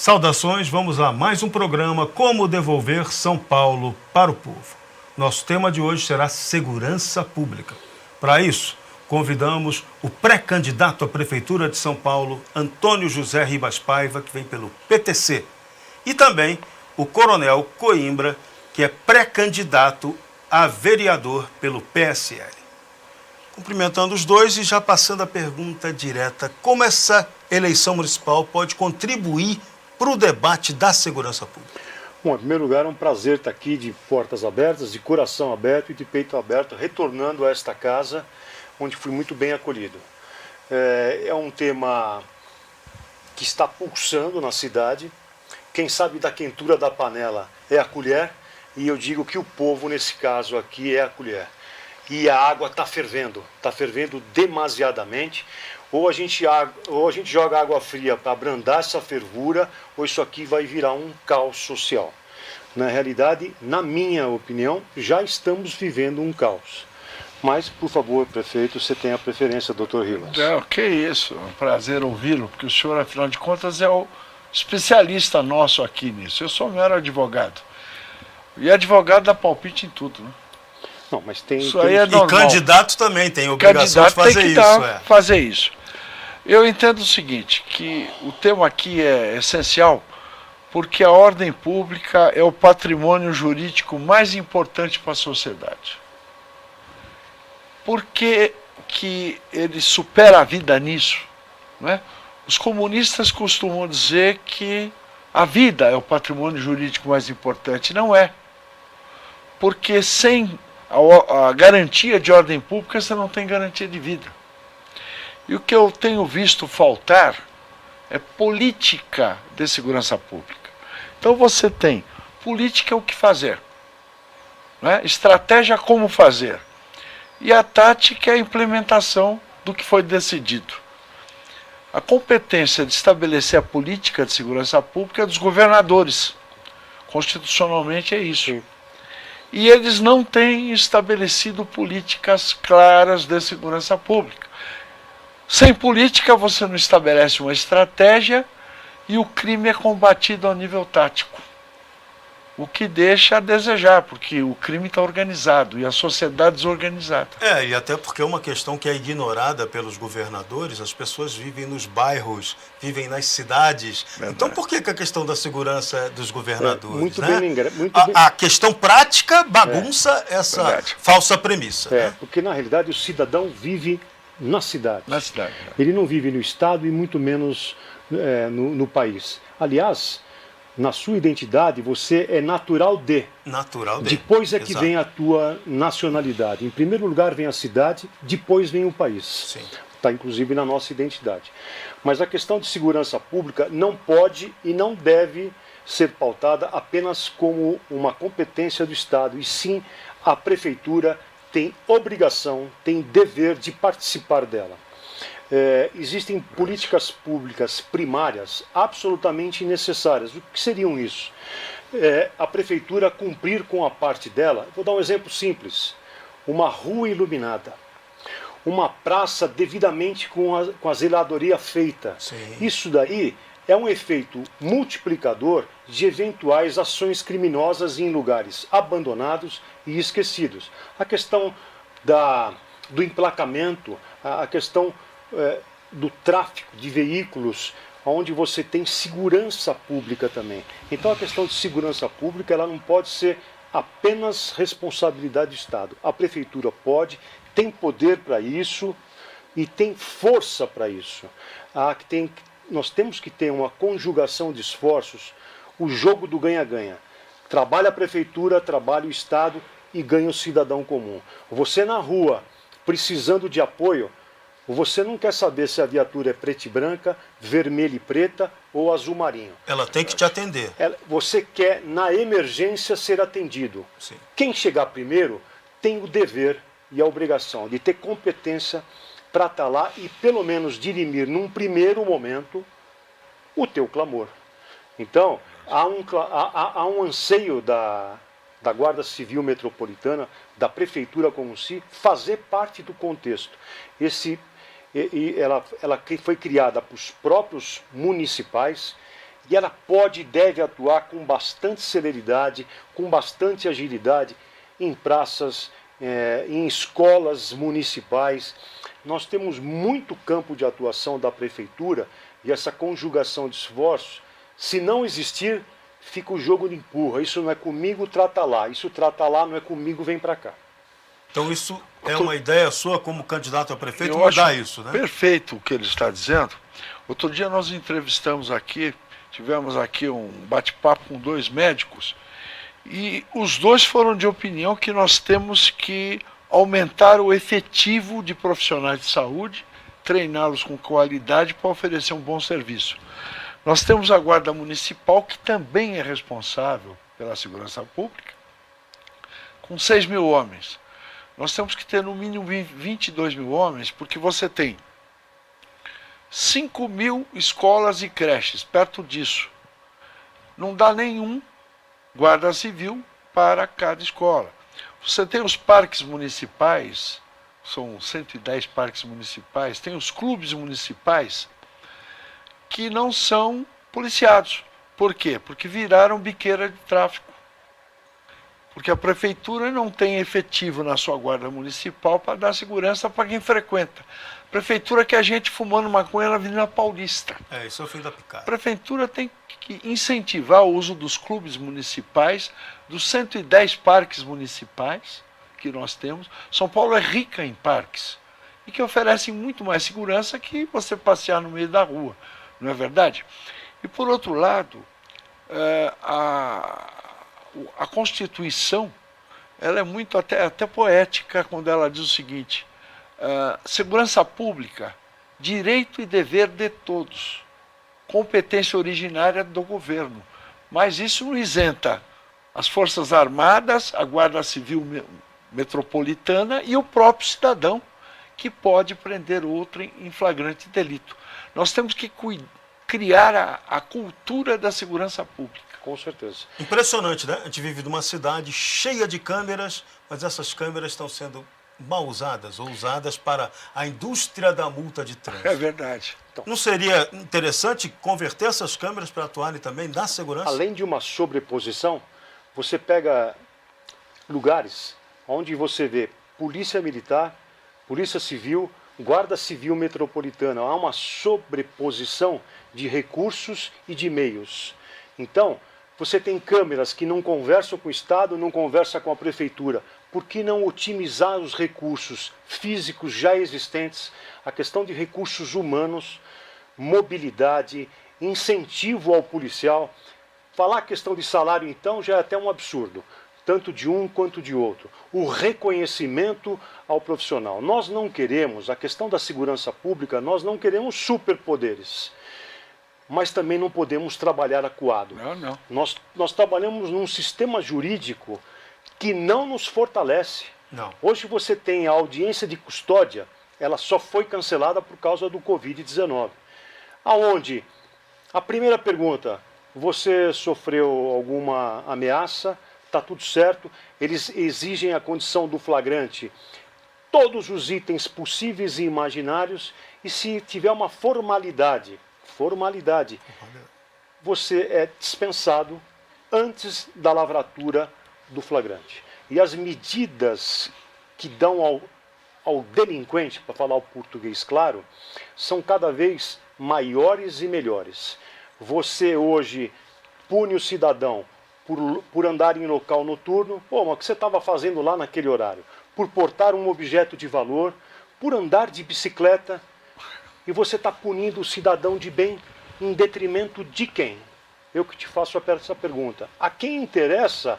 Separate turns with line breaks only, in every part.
Saudações, vamos a mais um programa Como Devolver São Paulo para o Povo. Nosso tema de hoje será segurança pública. Para isso, convidamos o pré-candidato à Prefeitura de São Paulo, Antônio José Ribas Paiva, que vem pelo PTC, e também o Coronel Coimbra, que é pré-candidato a vereador pelo PSL. Cumprimentando os dois e já passando a pergunta direta, como essa eleição municipal pode contribuir para o debate da segurança pública?
Bom, em primeiro lugar, é um prazer estar aqui de portas abertas, de coração aberto e de peito aberto, retornando a esta casa, onde fui muito bem acolhido. É um tema que está pulsando na cidade. Quem sabe da quentura da panela é a colher, e eu digo que o povo, nesse caso aqui, é a colher. E a água está fervendo demasiadamente. Ou a gente joga água fria para abrandar essa fervura, ou isso aqui vai virar um caos social. Na realidade, na minha opinião, já estamos vivendo um caos. Mas, por favor, prefeito, você tem a preferência, doutor Ribas.
Que isso, é um prazer ouvi-lo, porque o senhor, afinal de contas, é o especialista nosso aqui nisso. Eu sou um mero advogado. E advogado dá palpite em tudo, né?
Não, mas tem...
Isso aí é normal.
E candidato também tem obrigação de fazer isso.
Fazer isso. Eu entendo o seguinte, que o tema aqui é essencial, porque a ordem pública é o patrimônio jurídico mais importante para a sociedade. Por que ele supera a vida nisso? Né? Os comunistas costumam dizer que a vida é o patrimônio jurídico mais importante. Não é. Porque sem a garantia de ordem pública, você não tem garantia de vida. E o que eu tenho visto faltar é política de segurança pública. Então você tem política, o que fazer, né? Estratégia, como fazer, e a tática é a implementação do que foi decidido. A competência de estabelecer a política de segurança pública é dos governadores. Constitucionalmente é isso. Sim. E eles não têm estabelecido políticas claras de segurança pública. Sem política você não estabelece uma estratégia e o crime é combatido ao nível tático. O que deixa a desejar, porque o crime está organizado e a sociedade desorganizada.
E até porque é uma questão que é ignorada pelos governadores, as pessoas vivem nos bairros, vivem nas cidades. Verdade. Então por que a questão da segurança é dos governadores?
Muito
né?
bem.
A questão prática bagunça essa Verdade. Falsa premissa. Né?
Porque na realidade o cidadão vive na cidade.
Na cidade.
Ele não vive no estado e muito menos no país. Aliás, na sua identidade, você é natural de.
Natural de.
Depois é que Exato. Vem a tua nacionalidade. Em primeiro lugar vem a cidade, depois vem o país.
Sim.
Está inclusive na nossa identidade. Mas a questão de segurança pública não pode e não deve ser pautada apenas como uma competência do Estado, e sim a prefeitura tem obrigação, tem dever de participar dela. Existem políticas públicas primárias absolutamente necessárias. O que seriam isso? A prefeitura cumprir com a parte dela. Vou dar um exemplo simples. Uma rua iluminada. Uma praça devidamente com a zeladoria feita.
Sim.
Isso daí é um efeito multiplicador de eventuais ações criminosas em lugares abandonados e esquecidos. A questão do emplacamento, a questão do tráfico de veículos, onde você tem segurança pública também. Então a questão de segurança pública ela não pode ser apenas responsabilidade do Estado. A prefeitura pode, tem poder para isso e tem força para isso. Nós temos que ter uma conjugação de esforços, o jogo do ganha-ganha. Trabalha a prefeitura, trabalha o Estado e ganha o cidadão comum. Você na rua, precisando de apoio, você não quer saber se a viatura é preta e branca, vermelha e preta ou azul marinho.
Ela tem que te atender.
Você quer, na emergência, ser atendido.
Sim.
Quem chegar primeiro tem o dever e a obrigação de ter competência para estar lá e, pelo menos, dirimir, num primeiro momento, o teu clamor. Então, há um anseio da Guarda Civil Metropolitana, da Prefeitura como se, fazer parte do contexto. Ela foi criada para os próprios municipais E ela pode e deve atuar com bastante celeridade, com bastante agilidade em praças, em escolas municipais. Nós temos muito campo de atuação da prefeitura e essa conjugação de esforços, se não existir, fica o jogo de empurra. Isso não é comigo, trata lá. Isso trata lá, não é comigo, vem para cá.
Então isso é uma ideia sua como candidato a prefeito,
Eu
mudar
acho
isso, né?
perfeito o que ele está dizendo. Outro dia nós entrevistamos aqui, tivemos aqui um bate-papo com 2 médicos, e os 2 foram de opinião que nós temos que aumentar o efetivo de profissionais de saúde, treiná-los com qualidade para oferecer um bom serviço. Nós temos a Guarda Municipal, que também é responsável pela segurança pública, com 6 mil homens. Nós temos que ter no mínimo 22 mil homens, porque você tem 5 mil escolas e creches, perto disso. Não dá nenhum guarda civil para cada escola. Você tem os parques municipais, são 110 parques municipais, tem os clubes municipais que não são policiados. Por quê? Porque viraram biqueira de tráfico. Porque a prefeitura não tem efetivo na sua guarda municipal para dar segurança para quem frequenta. A prefeitura quer gente fumando maconha na Avenida Paulista.
Isso é o fim da picada.
A prefeitura tem que incentivar o uso dos clubes municipais, dos 110 parques municipais que nós temos. São Paulo é rica em parques e que oferecem muito mais segurança que você passear no meio da rua, não é verdade? E por outro lado, a Constituição, ela é muito até poética quando ela diz o seguinte: segurança pública, direito e dever de todos, competência originária do governo. Mas isso não isenta as Forças Armadas, a Guarda Civil Metropolitana e o próprio cidadão, que pode prender outro em flagrante delito. Nós temos que criar a cultura da segurança pública.
Com certeza.
Impressionante, né? A gente vive numa cidade cheia de câmeras, mas essas câmeras estão sendo mal usadas ou usadas para a indústria da multa de trânsito.
É verdade.
Então, não seria interessante converter essas câmeras para atuarem também na segurança?
Além de uma sobreposição, você pega lugares onde você vê polícia militar, polícia civil, guarda civil metropolitana. Há uma sobreposição de recursos e de meios. Então, você tem câmeras que não conversam com o Estado, não conversam com a prefeitura. Por que não otimizar os recursos físicos já existentes? A questão de recursos humanos, mobilidade, incentivo ao policial. Falar a questão de salário, então, já é até um absurdo, tanto de um quanto de outro. O reconhecimento ao profissional. Nós não queremos, a questão da segurança pública, nós não queremos superpoderes. Mas também não podemos trabalhar acuado.
Não.
Nós trabalhamos num sistema jurídico que não nos fortalece.
Não.
Hoje você tem a audiência de custódia, ela só foi cancelada por causa do Covid-19. Aonde? A primeira pergunta, você sofreu alguma ameaça? Está tudo certo? Eles exigem a condição do flagrante, todos os itens possíveis e imaginários, e se tiver uma formalidade, você é dispensado antes da lavratura do flagrante. E as medidas que dão ao delinquente, para falar o português claro, são cada vez maiores e melhores. Você hoje pune o cidadão por andar em local noturno. Pô, mas o que você estava fazendo lá naquele horário? Por portar um objeto de valor, por andar de bicicleta. E você está punindo o cidadão de bem em detrimento de quem? Eu que te faço essa pergunta. A quem interessa,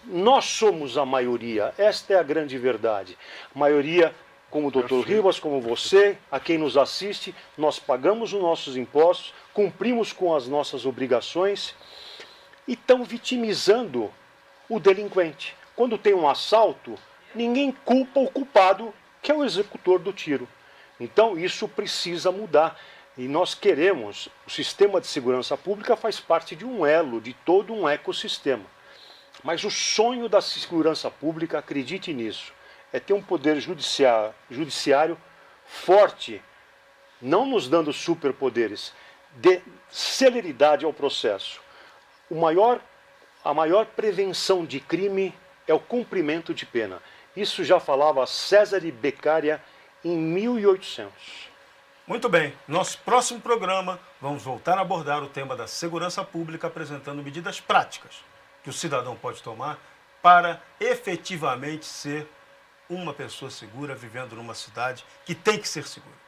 nós somos a maioria. Esta é a grande verdade. A maioria, como o Dr. Ribas, como você, a quem nos assiste, nós pagamos os nossos impostos, cumprimos com as nossas obrigações e estão vitimizando o delinquente. Quando tem um assalto, ninguém culpa o culpado, que é o executor do tiro. Então isso precisa mudar. E nós queremos, o sistema de segurança pública faz parte de um elo, de todo um ecossistema. Mas o sonho da segurança pública, acredite nisso, é ter um poder judiciário forte, não nos dando superpoderes, dê celeridade ao processo. A maior prevenção de crime é o cumprimento de pena. Isso já falava César Beccaria em 1800.
Muito bem, nosso próximo programa vamos voltar a abordar o tema da segurança pública, apresentando medidas práticas que o cidadão pode tomar para efetivamente ser uma pessoa segura vivendo numa cidade que tem que ser segura.